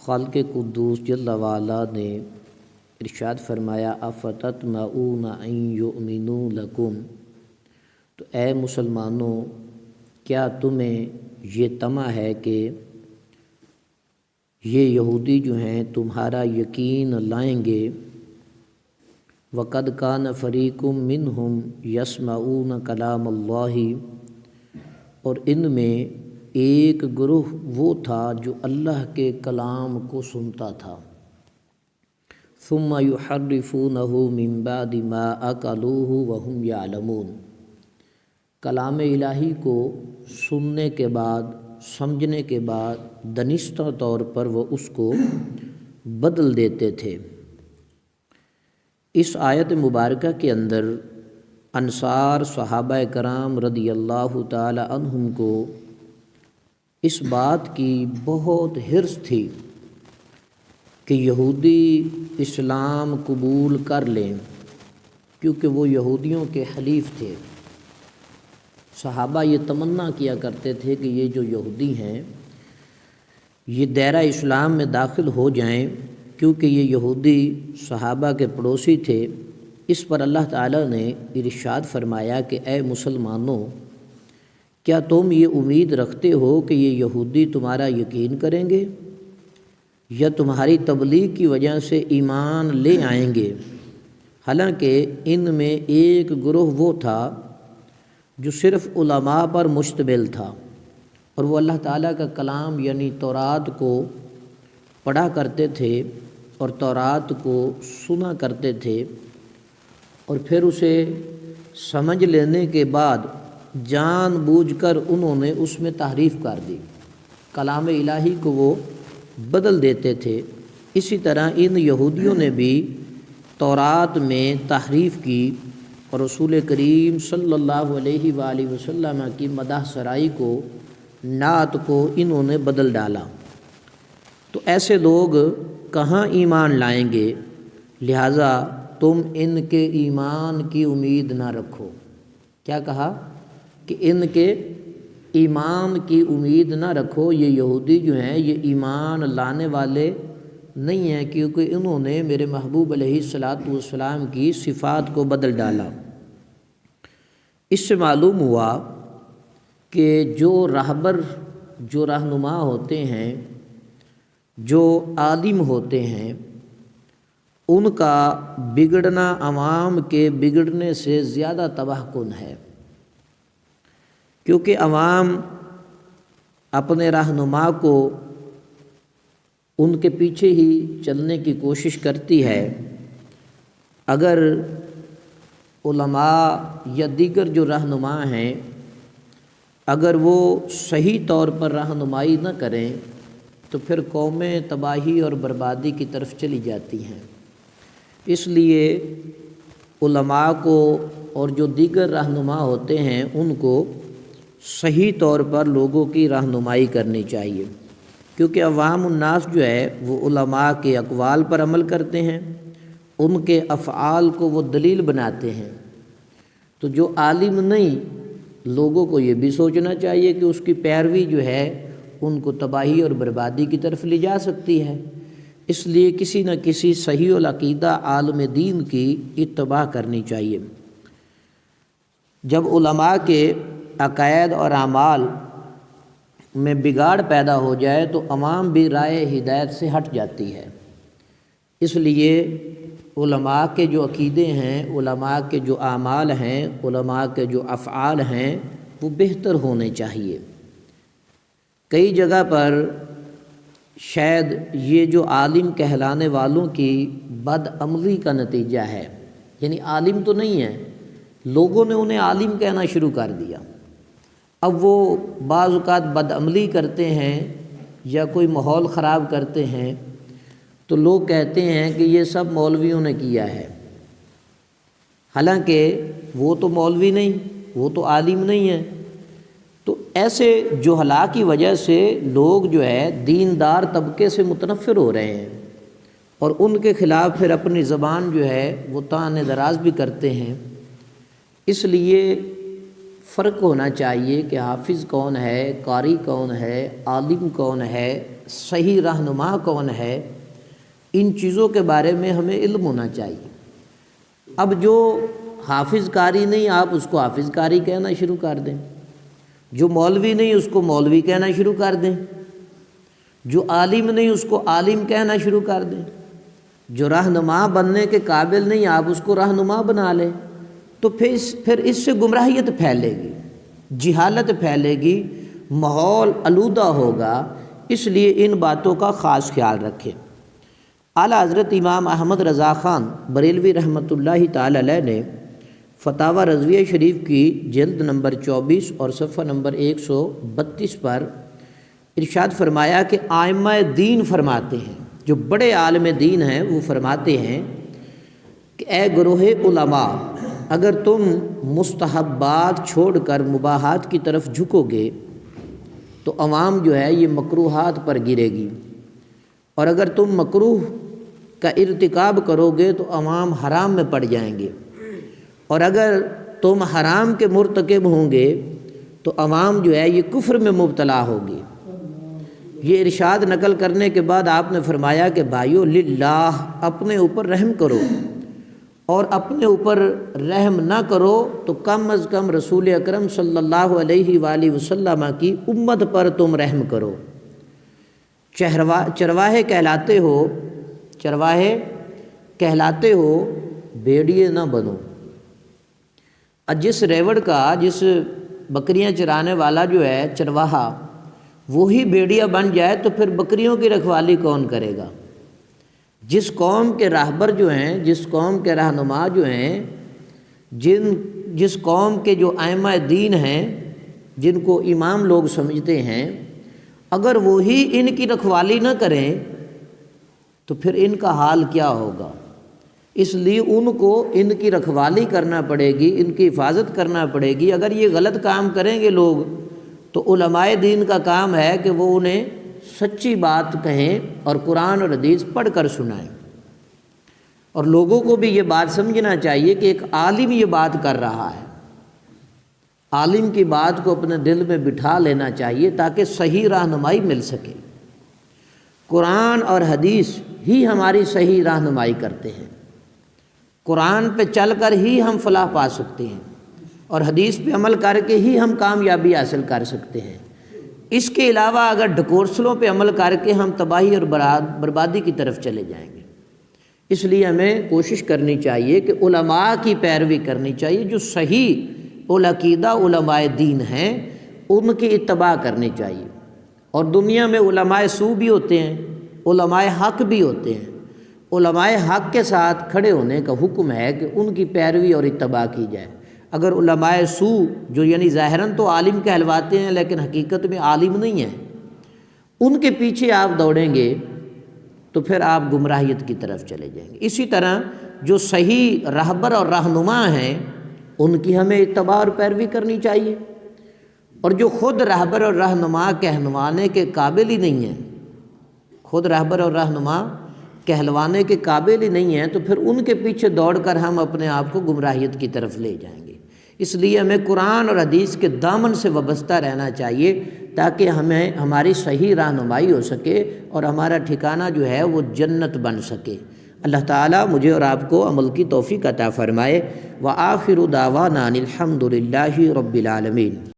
خالق قدوس جل وعلا نے ارشاد فرمایا افتطمعون ان یؤمنوا لکم، تو اے مسلمانوں کیا تمہیں یہ طمع ہے کہ یہ یہودی جو ہیں تمہارا یقین لائیں گے؟ وَقَدْ كَانَ فَرِيقٌ مِّنْهُمْ يَسْمَعُونَ كَلَامَ اللَّهِ، اور ان میں ایک گروہ وہ تھا جو اللہ کے کلام کو سنتا تھا، ثُمَّ يُحَرِّفُونَهُ مِن بَعْدِ مَا عَقَلُوهُ وَهُمْ يَعْلَمُونَ، کلام الہی کو سننے کے بعد، سمجھنے کے بعد دانستہ طور پر وہ اس کو بدل دیتے تھے۔ اس آیت مبارکہ کے اندر انصار صحابہ کرام رضی اللہ تعالی عنہم کو اس بات کی بہت حرص تھی کہ یہودی اسلام قبول کر لیں، کیونکہ وہ یہودیوں کے حلیف تھے۔ صحابہ یہ تمنا کیا کرتے تھے کہ یہ جو یہودی ہیں یہ دائرہ اسلام میں داخل ہو جائیں، کیونکہ یہ یہودی صحابہ کے پڑوسی تھے۔ اس پر اللہ تعالیٰ نے ارشاد فرمایا کہ اے مسلمانوں، کیا تم یہ امید رکھتے ہو کہ یہ یہودی تمہارا یقین کریں گے یا تمہاری تبلیغ کی وجہ سے ایمان لے آئیں گے؟ حالانکہ ان میں ایک گروہ وہ تھا جو صرف علماء پر مشتمل تھا، اور وہ اللہ تعالیٰ کا کلام یعنی تورات کو پڑھا کرتے تھے اور تورات کو سنا کرتے تھے، اور پھر اسے سمجھ لینے کے بعد جان بوجھ کر انہوں نے اس میں تحریف کر دی، کلام الہی کو وہ بدل دیتے تھے۔ اسی طرح ان یہودیوں نے بھی تورات میں تحریف کی اور رسول کریم صلی اللہ علیہ وآلہ وسلم کی مدح سرائی کو، نعت کو انہوں نے بدل ڈالا۔ تو ایسے لوگ کہاں ایمان لائیں گے؟ لہٰذا تم ان کے ایمان کی امید نہ رکھو۔ کیا کہا؟ کہ ان کے ایمان کی امید نہ رکھو۔ یہ یہودی جو ہیں یہ ایمان لانے والے نہیں ہیں، کیونکہ انہوں نے میرے محبوب علیہ الصلاۃ والسلام کی صفات کو بدل ڈالا۔ اس سے معلوم ہوا کہ جو راہبر، جو رہنما ہوتے ہیں، جو عالم ہوتے ہیں، ان کا بگڑنا عوام کے بگڑنے سے زیادہ تباہ کن ہے، کیونکہ عوام اپنے رہنما کو ان کے پیچھے ہی چلنے کی کوشش کرتی ہے۔ اگر علماء یا دیگر جو رہنما ہیں اگر وہ صحیح طور پر رہنمائی نہ کریں تو پھر قومیں تباہی اور بربادی کی طرف چلی جاتی ہیں۔ اس لیے علماء کو اور جو دیگر رہنما ہوتے ہیں ان کو صحیح طور پر لوگوں کی رہنمائی کرنی چاہیے، کیونکہ عوام الناس جو ہے وہ علماء کے اقوال پر عمل کرتے ہیں، ان کے افعال کو وہ دلیل بناتے ہیں۔ تو جو عالم نہیں، لوگوں کو یہ بھی سوچنا چاہیے کہ اس کی پیروی جو ہے ان کو تباہی اور بربادی کی طرف لے جا سکتی ہے۔ اس لیے کسی نہ کسی صحیح العقیدہ عالم دین کی اتباع کرنی چاہیے۔ جب علماء کے عقائد اور اعمال میں بگاڑ پیدا ہو جائے تو عوام بھی رائے ہدایت سے ہٹ جاتی ہے۔ اس لیے علماء کے جو عقیدے ہیں، علماء کے جو اعمال ہیں، علماء کے جو افعال ہیں وہ بہتر ہونے چاہیے۔ کئی جگہ پر شاید یہ جو عالم کہلانے والوں کی بد عملی کا نتیجہ ہے، یعنی عالم تو نہیں ہے، لوگوں نے انہیں عالم کہنا شروع کر دیا۔ اب وہ بعض اوقات بد عملی کرتے ہیں یا کوئی ماحول خراب کرتے ہیں تو لوگ کہتے ہیں کہ یہ سب مولویوں نے کیا ہے، حالانکہ وہ تو مولوی نہیں، وہ تو عالم نہیں ہے۔ تو ایسے جہلاء کی وجہ سے لوگ جو ہے دیندار طبقے سے متنفر ہو رہے ہیں، اور ان کے خلاف پھر اپنی زبان جو ہے وہ طعن دراز بھی کرتے ہیں۔ اس لیے فرق ہونا چاہیے کہ حافظ کون ہے، قاری کون ہے، عالم کون ہے، صحیح رہنما کون ہے، ان چیزوں کے بارے میں ہمیں علم ہونا چاہیے۔ اب جو حافظ قاری نہیں آپ اس کو حافظ قاری کہنا شروع کر دیں، جو مولوی نہیں اس کو مولوی کہنا شروع کر دیں، جو عالم نہیں اس کو عالم کہنا شروع کر دیں، جو رہنما بننے کے قابل نہیں آپ اس کو رہنما بنا لیں، تو پھر اس سے گمراہیت پھیلے گی، جہالت پھیلے گی، ماحول آلودہ ہوگا۔ اس لیے ان باتوں کا خاص خیال رکھیں۔ اعلیٰ حضرت امام احمد رضا خان بریلوی رحمۃ اللہ تعالی علیہ نے فتاوی رضویہ شریف کی جلد نمبر 24 اور صفحہ نمبر 132 پر ارشاد فرمایا کہ ائمہ دین فرماتے ہیں، جو بڑے عالم دین ہیں وہ فرماتے ہیں کہ اے گروہ علماء، اگر تم مستحبات چھوڑ کر مباحات کی طرف جھکو گے تو عوام جو ہے یہ مکروہات پر گرے گی، اور اگر تم مکروہ کا ارتکاب کرو گے تو عوام حرام میں پڑ جائیں گے، اور اگر تم حرام کے مرتکب ہوں گے تو عوام جو ہے یہ کفر میں مبتلا ہوگی۔ یہ ارشاد نقل کرنے کے بعد آپ نے فرمایا کہ بھائیو للہ، اپنے اوپر رحم کرو، اور اپنے اوپر رحم نہ کرو تو کم از کم رسول اکرم صلی اللہ علیہ وآلہ وسلم کی امت پر تم رحم کرو۔ چرواہے کہلاتے ہو، بھیڑیے نہ بنو۔ جس ریوڑ کا، جس بکریاں چرانے والا جو ہے چرواہا، وہی بھیڑیا بن جائے تو پھر بکریوں کی رکھوالی کون کرے گا؟ جس قوم کے راہبر جو ہیں، جس قوم کے رہنما جو ہیں، جس قوم کے جو ائمہ دین ہیں، جن کو امام لوگ سمجھتے ہیں، اگر وہی ان کی رکھوالی نہ کریں تو پھر ان کا حال کیا ہوگا؟ اس لیے ان کو ان کی رکھوالی کرنا پڑے گی، ان کی حفاظت کرنا پڑے گی۔ اگر یہ غلط کام کریں گے لوگ تو علماء دین کا کام ہے کہ وہ انہیں سچی بات کہیں اور قرآن اور حدیث پڑھ کر سنائیں، اور لوگوں کو بھی یہ بات سمجھنا چاہیے کہ ایک عالم یہ بات کر رہا ہے، عالم کی بات کو اپنے دل میں بٹھا لینا چاہیے تاکہ صحیح رہنمائی مل سکے۔ قرآن اور حدیث ہی ہماری صحیح رہنمائی کرتے ہیں، قرآن پہ چل کر ہی ہم فلاح پا سکتے ہیں، اور حدیث پہ عمل کر کے ہی ہم کامیابی حاصل کر سکتے ہیں۔ اس کے علاوہ اگر ڈھکوسلوں پہ عمل کر کے ہم تباہی اور بربادی کی طرف چلے جائیں گے۔ اس لیے ہمیں کوشش کرنی چاہیے کہ علماء کی پیروی کرنی چاہیے، جو صحیح العقیدہ علماء دین ہیں ان کی اتباع کرنی چاہیے۔ اور دنیا میں علماء سو بھی ہوتے ہیں، علماء حق بھی ہوتے ہیں۔ علماء حق کے ساتھ کھڑے ہونے کا حکم ہے کہ ان کی پیروی اور اتباع کی جائے۔ اگر علماء سو جو یعنی ظاہراً تو عالم کہلواتے ہیں لیکن حقیقت میں عالم نہیں ہیں، ان کے پیچھے آپ دوڑیں گے تو پھر آپ گمراہیت کی طرف چلے جائیں گے۔ اسی طرح جو صحیح رہبر اور رہنما ہیں ان کی ہمیں اتباع اور پیروی کرنی چاہیے، اور جو خود رہبر اور رہنما کہلوانے کے قابل ہی نہیں ہیں، خود رہبر اور رہنما کہلوانے کے قابل ہی نہیں ہیں، تو پھر ان کے پیچھے دوڑ کر ہم اپنے آپ کو گمراہیت کی طرف لے جائیں گے۔ اس لیے ہمیں قرآن اور حدیث کے دامن سے وابستہ رہنا چاہیے تاکہ ہماری صحیح رہنمائی ہو سکے اور ہمارا ٹھکانہ جو ہے وہ جنت بن سکے۔ اللہ تعالیٰ مجھے اور آپ کو عمل کی توفیق عطا فرمائے۔ وآخر دعوانا الحمد للہ رب العالمین۔